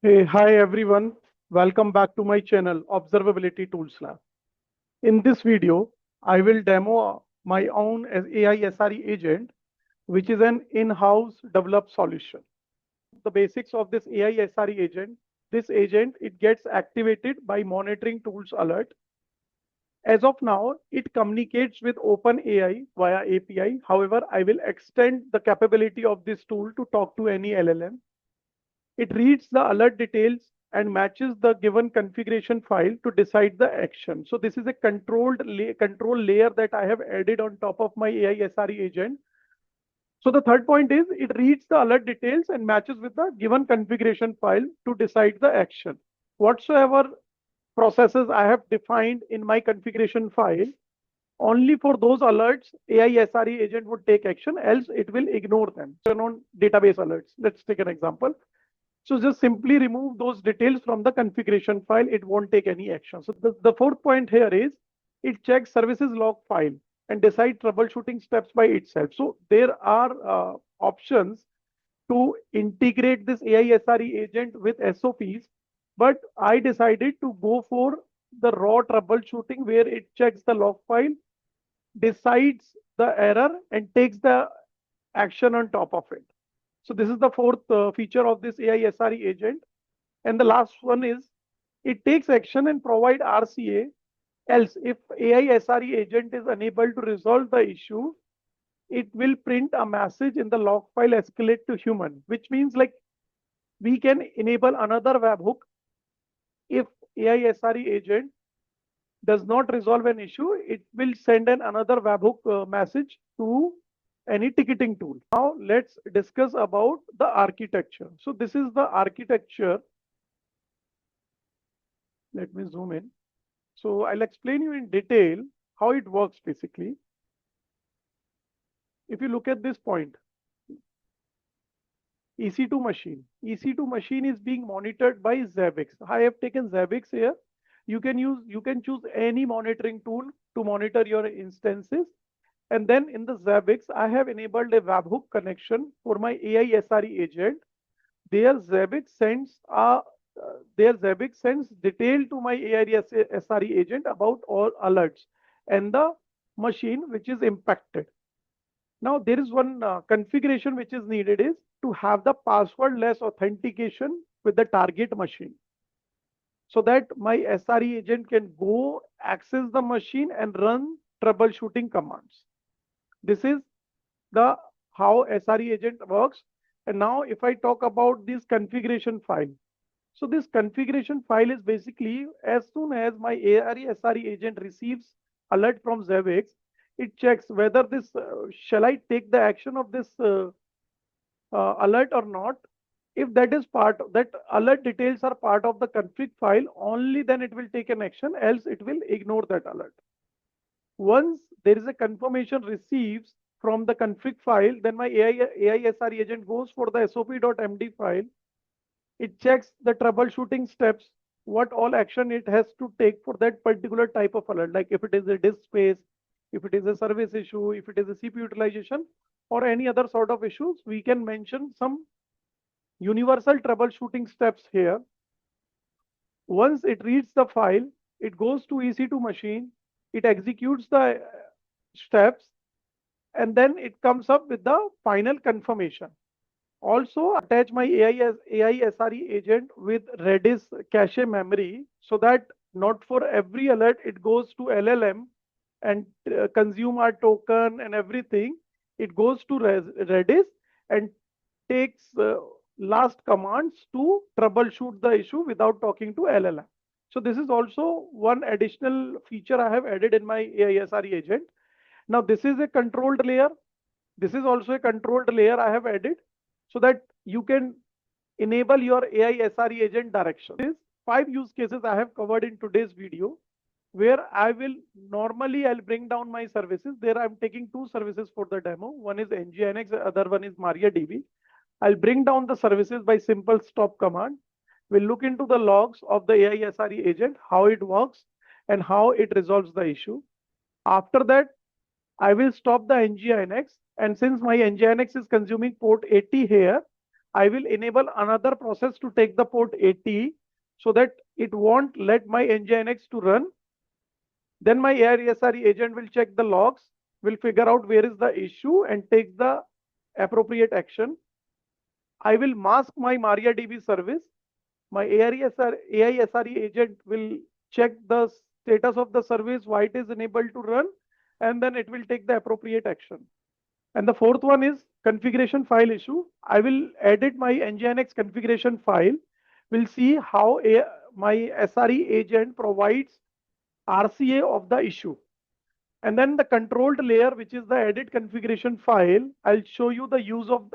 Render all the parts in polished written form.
Hey, hi everyone. Welcome back to my channel, Observability Tools Lab. In this video, I will demo my own AI SRE agent, which is an in-house developed solution. The basics of this AI SRE agent. This agent, it gets activated by monitoring tools alert. As of now, it communicates with OpenAI via API. However, I will extend the capability of this tool to talk to any LLM. It reads the alert details and matches the given configuration file to decide the action. So this is a control layer that I have added on top of my AI SRE agent. So the third point is it reads the alert details and matches with the given configuration file to decide the action. Whatsoever processes I have defined in my configuration file, only for those alerts, AI SRE agent would take action, else it will ignore them. Turn on database alerts. Let's take an example. So just simply remove those details from the configuration file. It won't take any action. So the fourth point here is it checks services log file and decide troubleshooting steps by itself. So there are options to integrate this AI SRE agent with SOPs, but I decided to go for the raw troubleshooting where it checks the log file, decides the error, and takes the action on top of it. So this is the fourth feature of this AI SRE agent. And the last one is it takes action and provide RCA. Else, if AI SRE agent is unable to resolve the issue, it will print a message in the log file escalate to human, which means like we can enable another webhook if AI SRE agent does not resolve an issue, it will send another webhook message to any ticketing tool. Now let's discuss about the architecture. So this is the architecture. Let me zoom in. So I'll explain you in detail how it works basically. If you look at this point, EC2 machine. EC2 machine is being monitored by Zabbix. I have taken Zabbix here. You can choose any monitoring tool to monitor your instances. And then in the Zabbix, I have enabled a webhook connection for my AI SRE agent. Their Zabbix sends detail to my AI SRE agent about all alerts and the machine which is impacted. Now there is one configuration which is needed is to have the passwordless authentication with the target machine, so that my SRE agent can go access the machine and run troubleshooting commands. This is the how SRE agent works. And now if I talk about this configuration file. So this configuration file is basically as soon as my SRE agent receives alert from Zabbix, it checks whether this shall I take the action of this alert or not. If that is that alert details are part of the config file, only then it will take an action, else it will ignore that alert. Once there is a confirmation receives from the config file, then my AI SRE agent goes for the sop.md file. It checks the troubleshooting steps, what all action it has to take for that particular type of alert, like if it is a disk space, if it is a service issue, if it is a CPU utilization, or any other sort of issues. We can mention some universal troubleshooting steps here. Once it reads the file, it goes to EC2 machine, it executes the steps, and then it comes up with the final confirmation. Also attach my AI SRE agent with Redis cache memory, so that not for every alert it goes to LLM and consume our token and everything. It goes to Redis and takes last commands to troubleshoot the issue without talking to LLM. So this is also one additional feature I have added in my AI SRE agent. Now this is a controlled layer. This is also a controlled layer I have added, so that you can enable your AI SRE agent direction. These 5 use cases I have covered in today's video, where I'll bring down my services. There I'm taking 2 services for the demo. One is nginx, other one is MariaDB. I'll bring down the services by simple stop command. We'll look into the logs of the AI SRE agent, how it works and how it resolves the issue. After that, I will stop the nginx. And since my nginx is consuming port 80 here, I will enable another process to take the port 80 so that it won't let my nginx to run. Then my SRE agent will check the logs, will figure out where is the issue and take the appropriate action. I will mask my MariaDB service. My AI SRE agent will check the status of the service, why it is enabled to run, and then it will take the appropriate action. And the fourth one is configuration file issue. I will edit my nginx configuration file. We'll see how my SRE agent provides RCA of the issue. And then the controlled layer, which is the edit configuration file, I'll show you the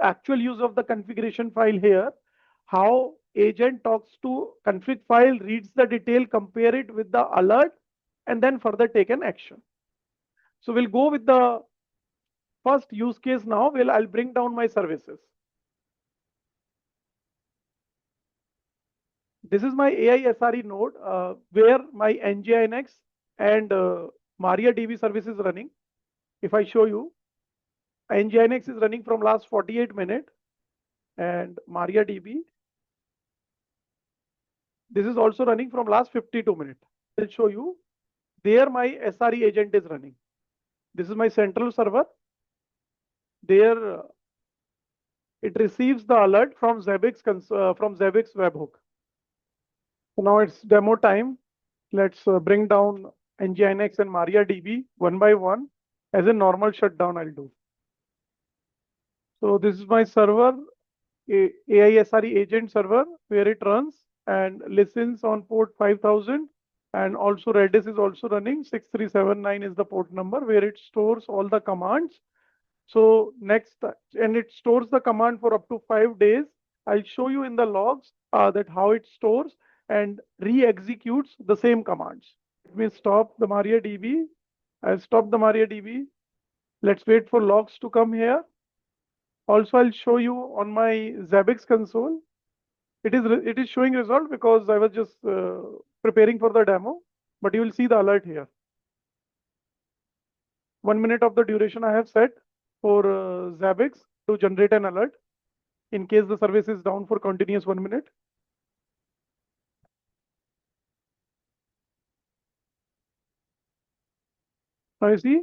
actual use of the configuration file here, how agent talks to config file, reads the detail, compare it with the alert, and then further take an action. So we'll go with the first use case now. I'll bring down my services. This is my AI SRE node where my nginx and MariaDB service is running. If I show you, nginx is running from last 48 minutes and MariaDB, this is also running from last 52 minutes. I'll show you. There my SRE agent is running. This is my central server. There it receives the alert from Zabbix webhook. So now it's demo time. Let's bring down nginx and MariaDB one by one. As a normal shutdown, I'll do. So this is my server, AI SRE agent server, where it runs and listens on port 5000. And also Redis is also running. 6379 is the port number where it stores all the commands. So next, and it stores the command for up to 5 days. I'll show you in the logs that how it stores and re-executes the same commands. Let me stop the MariaDB. I'll stop the MariaDB. Let's wait for logs to come here. Also, I'll show you on my Zabbix console. It is showing result because I was just preparing for the demo, but you will see the alert here. 1 minute of the duration I have set for Zabbix to generate an alert in case the service is down for continuous 1 minute. Now you see,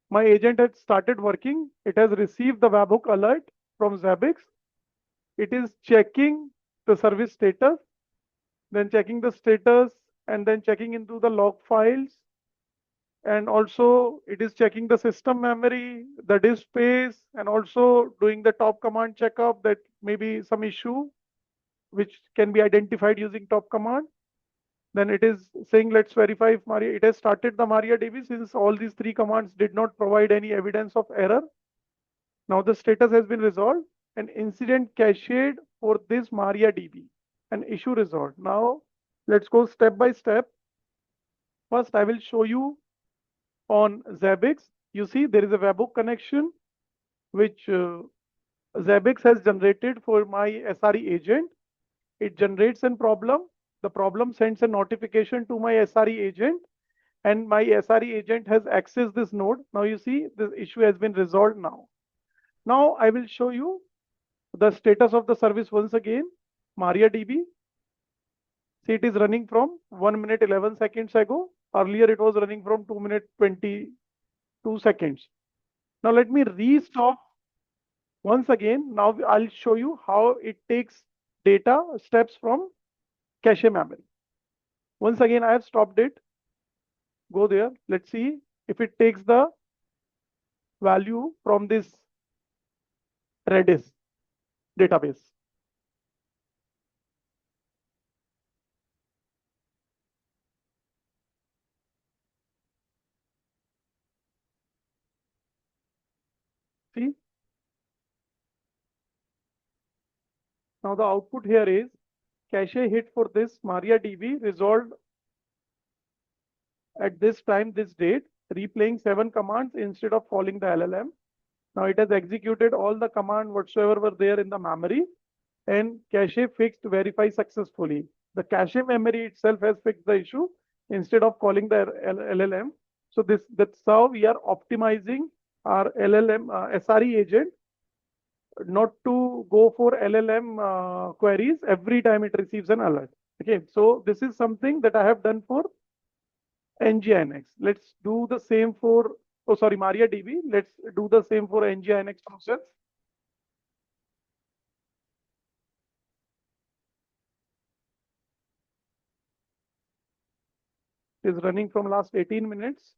my agent has started working. It has received the webhook alert from Zabbix. It is checking the service status, then checking the status, and then checking into the log files. And also it is checking the system memory, the disk space, and also doing the top command checkup that may be some issue which can be identified using top command. Then it is saying, let's verify if it has started the MariaDB since all these 3 commands did not provide any evidence of error. Now the status has been resolved, an incident cached for this MariaDB, an issue resolved. Now let's go step by step. First, I will show you on Zabbix. You see there is a webhook connection which Zabbix has generated for my SRE agent. It generates a problem. The problem sends a notification to my SRE agent, and my SRE agent has accessed this node. Now you see this issue has been resolved now. Now I will show you the status of the service once again. MariaDB. See, it is running from 1 minute 11 seconds ago. Earlier it was running from 2 minutes 22 seconds. Now let me restop once again. Now I'll show you how it takes data steps from cache memory. Once again, I have stopped it. Go there. Let's see if it takes the value from this Redis database. See? Now the output here is cache hit for this MariaDB resolved at this time, this date, replaying 7 commands instead of calling the LLM. Now it has executed all the commands whatsoever were there in the memory, and cache fixed verify successfully. The cache memory itself has fixed the issue instead of calling the LLM. So that's how we are optimizing our LLM SRE agent not to go for LLM queries every time it receives an alert. Okay, so this is something that I have done for nginx. Let's do the same for, oh sorry, MariaDB. Let's do the same for nginx process. It is running from last 18 minutes.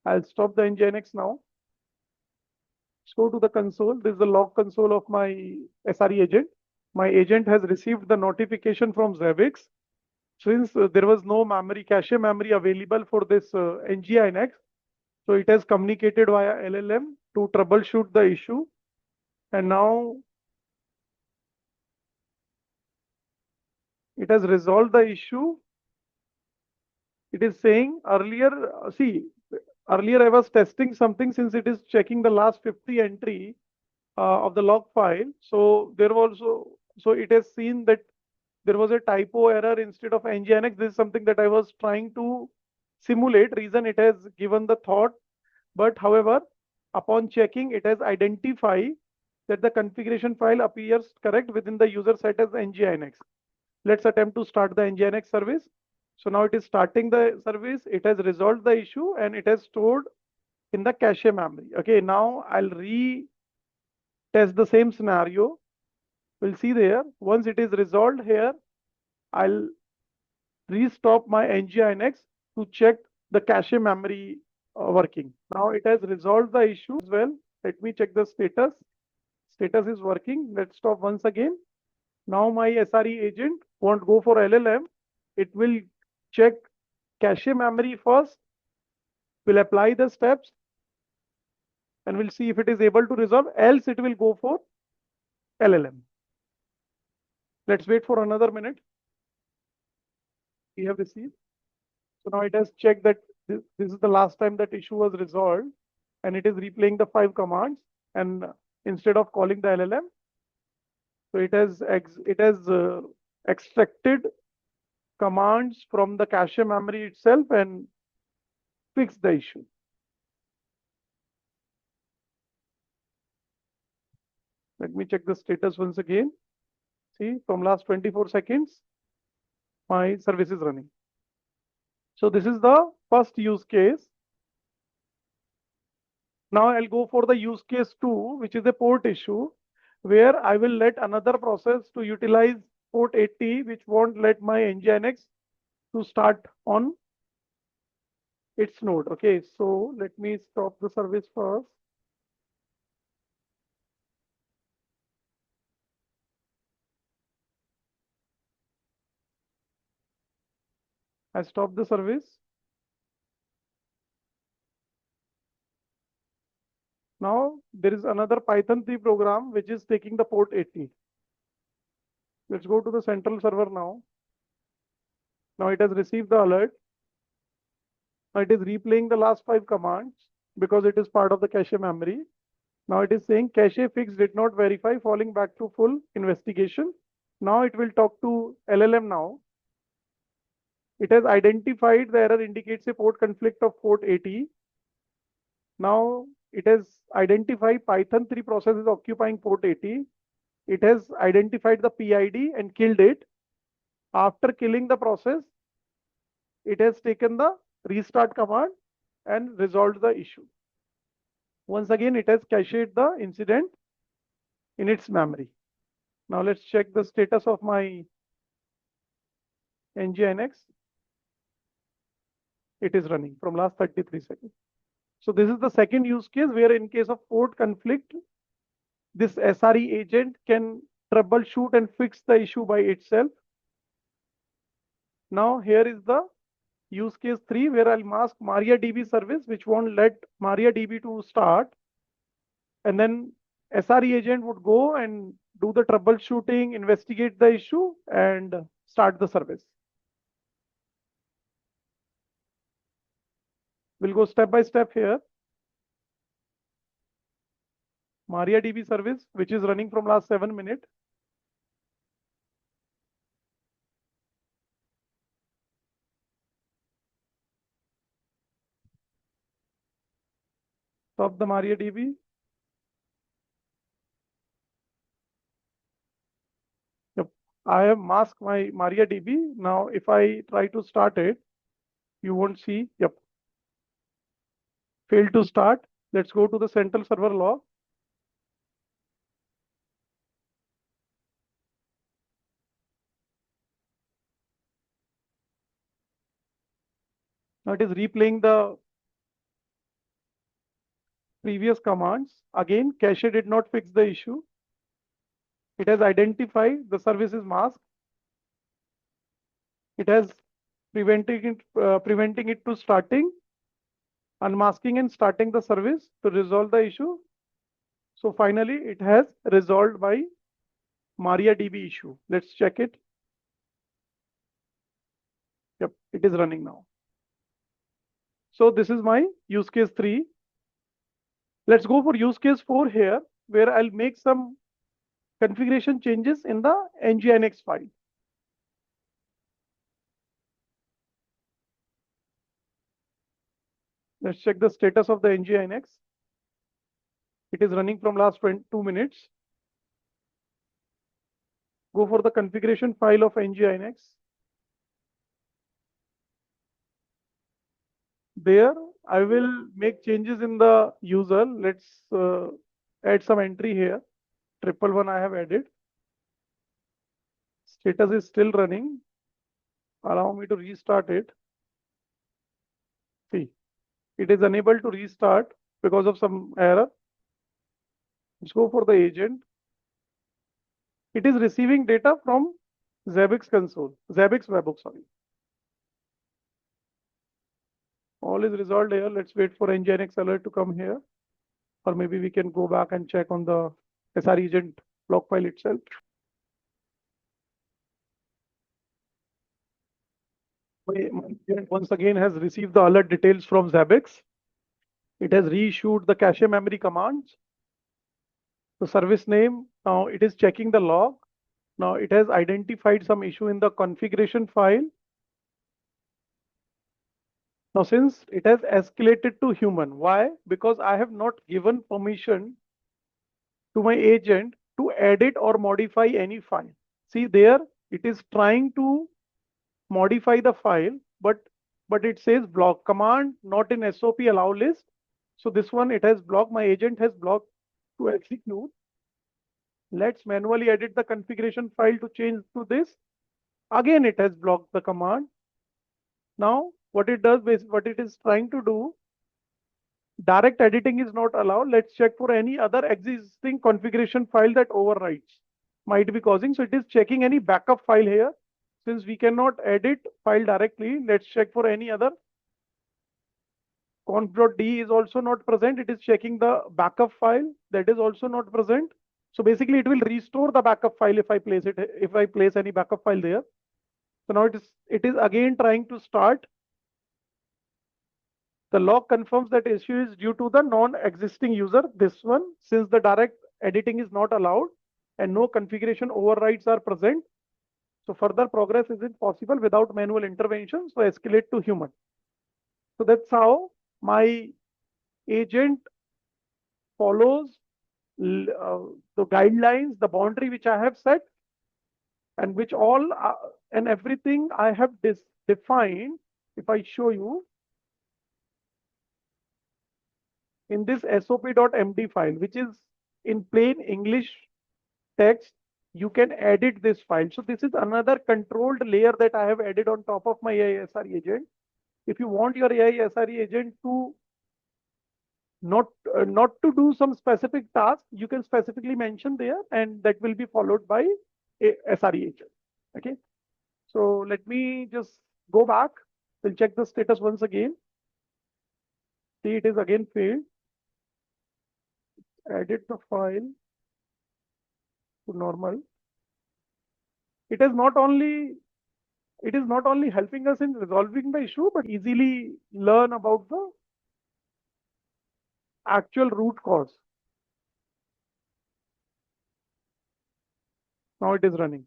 I'll stop the nginx now. Let's go to the console. This is the log console of my SRE agent. My agent has received the notification from Zabbix. Since there was no memory, cache memory available for this nginx, so it has communicated via LLM to troubleshoot the issue. And now it has resolved the issue. It is saying earlier, earlier I was testing something since it is checking the last 50 entry of the log file. So there was also, so it has seen that there was a typo error instead of nginx. This is something that I was trying to simulate. Reason it has given the thought, but however, upon checking, it has identified that the configuration file appears correct within the user set as nginx. Let's attempt to start the nginx service. So now it is starting the service. It has resolved the issue and it has stored in the cache memory. Okay, now I'll retest the same scenario. We'll see there. Once it is resolved here, I'll restop my nginx to check the cache memory working. Now it has resolved the issue as well. Let me check the status. Status is working. Let's stop once again. Now my SRE agent won't go for LLM. It will check cache memory first. We'll apply the steps and we'll see if it is able to resolve. Else it will go for LLM. Let's wait for another minute. We have received. So now it has checked that this is the last time that issue was resolved, and it is replaying the 5 commands. And instead of calling the LLM, so it has extracted commands from the cache memory itself and fixed the issue. Let me check the status once again. See, from last 24 seconds, my service is running. So this is the first use case. Now I'll go for the use case 2, which is a port issue, where I will let another process to utilize port 80, which won't let my nginx to start on its node. Okay, so let me stop the service first. I stop the service. Now there is another Python 3 program which is taking the port 80. Let's go to the central server now. Now it has received the alert. Now it is replaying the last 5 commands because it is part of the cache memory. Now it is saying cache fix did not verify, falling back to full investigation. Now it will talk to LLM now. It has identified the error indicates a port conflict of port 80. Now it has identified Python 3 processes occupying port 80. It has identified the PID and killed it. After killing the process, it has taken the restart command and resolved the issue. Once again, it has cached the incident in its memory. Now let's check the status of my nginx. It is running from last 33 seconds. So this is the second use case where in case of port conflict, this SRE agent can troubleshoot and fix the issue by itself. Now here is the use case 3 where I'll mask MariaDB service, which won't let MariaDB to start. And then SRE agent would go and do the troubleshooting, investigate the issue, and start the service. We'll go step by step here. MariaDB service, which is running from last 7 minutes. Stop the MariaDB. I have masked my MariaDB. Now, if I try to start it, you won't see. Yep, failed to start. Let's go to the central server log. Now it is replaying the previous commands. Again, cache did not fix the issue. It has identified the service is masked. It has preventing it to starting, unmasking and starting the service to resolve the issue. So finally, it has resolved my MariaDB issue. Let's check it. Yep, it is running now. So this is my use case 3. Let's go for use case 4 here, where I'll make some configuration changes in the nginx file. Let's check the status of the nginx. It is running from last 2 minutes. Go for the configuration file of nginx. There, I will make changes in the user. Let's add some entry here. 111 I have added. Status is still running. Allow me to restart it. See, it is unable to restart because of some error. Let's go for the agent. It is receiving data from Zabbix console, Zabbix webhook, sorry. All is resolved here. Let's wait for nginx alert to come here. Or maybe we can go back and check on the SRE agent log file itself. My agent once again has received the alert details from Zabbix. It has reissued the cache memory commands. The service name, now it is checking the log. Now it has identified some issue in the configuration file. Now, since it has escalated to human, why? Because I have not given permission to my agent to edit or modify any file. See there, it is trying to modify the file, but it says block command not in SOP allow list. So this one it has blocked. My agent has blocked to execute. Let's manually edit the configuration file to change to this. Again, it has blocked the command. Now, what it does is what it is trying to do. Direct editing is not allowed. Let's check for any other existing configuration file that overwrites might be causing. So it is checking any backup file here. Since we cannot edit file directly, let's check for any other. Conf.d is also not present. It is checking the backup file that is also not present. So basically it will restore the backup file if I place any backup file there. So now it is again trying to start. The log confirms that issue is due to the non-existing user, this one, since the direct editing is not allowed and no configuration overrides are present. So further progress isn't possible without manual intervention. So escalate to human. So that's how my agent follows the guidelines, the boundary which I have set, and which all and everything I have defined. If I show you in this sop.md file, which is in plain English text, you can edit this file. So this is another controlled layer that I have added on top of my AI SRE agent. If you want your AI SRE agent to not to do some specific task, you can specifically mention there, and that will be followed by a SRE agent. Okay. So let me just go back. We'll check the status once again. See, it is again failed. Edit the file to normal. It is not only helping us in resolving the issue, but easily learn about the actual root cause. Now it is running.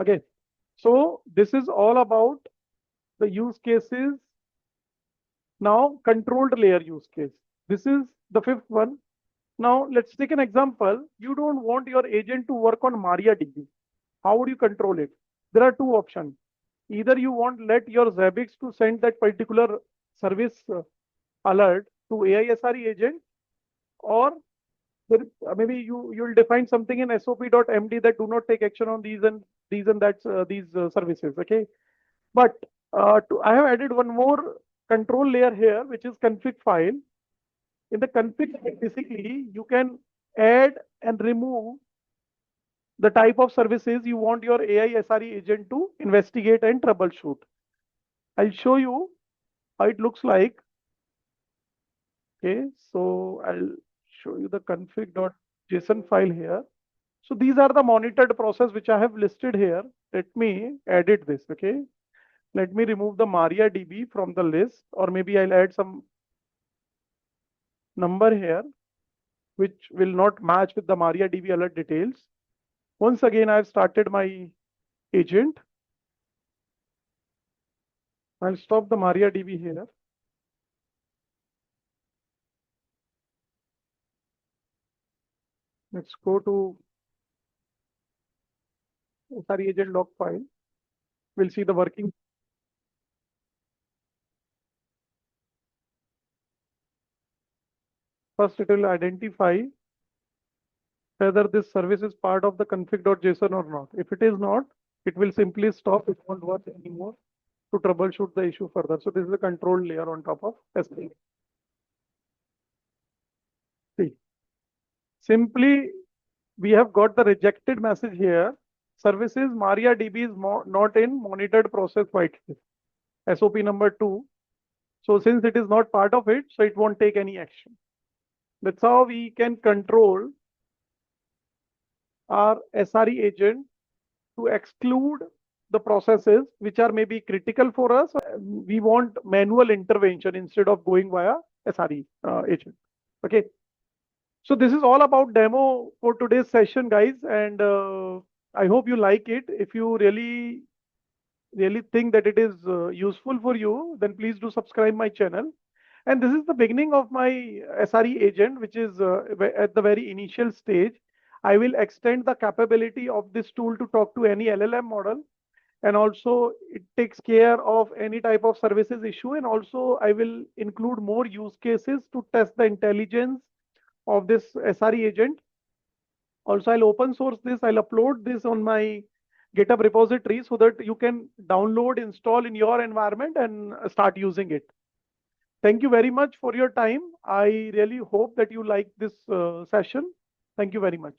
Okay. So this is all about the use cases. Now controlled layer use case. This is the 5th one. Now let's take an example. You don't want your agent to work on MariaDB. How would you control it? There are two options. Either you want let your Zabbix to send that particular service alert to AI SRE agent, or there is, maybe you'll define something in SOP.md that do not take action on these services. Okay, but I have added one more control layer here, which is config file. In the config, basically you can add and remove the type of services you want your AI SRE agent to investigate and troubleshoot. I'll show you how it looks like. Okay, so I'll show you the config.json file here. So these are the monitored process which I have listed here. Let me edit this. Okay, let me remove the MariaDB from the list, or maybe I'll add some number here which will not match with the MariaDB alert details. Once again, I've started my agent. I'll stop the MariaDB here. Let's go to SRE agent log file. We'll see the working. First, it will identify whether this service is part of the config.json or not. If it is not, it will simply stop. It won't work anymore to troubleshoot the issue further. So this is a control layer on top of SRE. See, simply we have got the rejected message here. Services MariaDB is not in monitored process whitelist. SOP number 2. So since it is not part of it, so it won't take any action. That's how we can control our SRE agent to exclude the processes which are maybe critical for us. We want manual intervention instead of going via SRE agent. Okay. So this is all about demo for today's session, guys. And I hope you like it. If you really think that it is useful for you, then please do subscribe my channel. And this is the beginning of my SRE agent, which is at the very initial stage. I will extend the capability of this tool to talk to any LLM model. And also it takes care of any type of services issue. And also I will include more use cases to test the intelligence of this SRE agent. Also, I'll open source this. I'll upload this on my GitHub repository so that you can download, install in your environment and start using it. Thank you very much for your time. I really hope that you like this session. Thank you very much.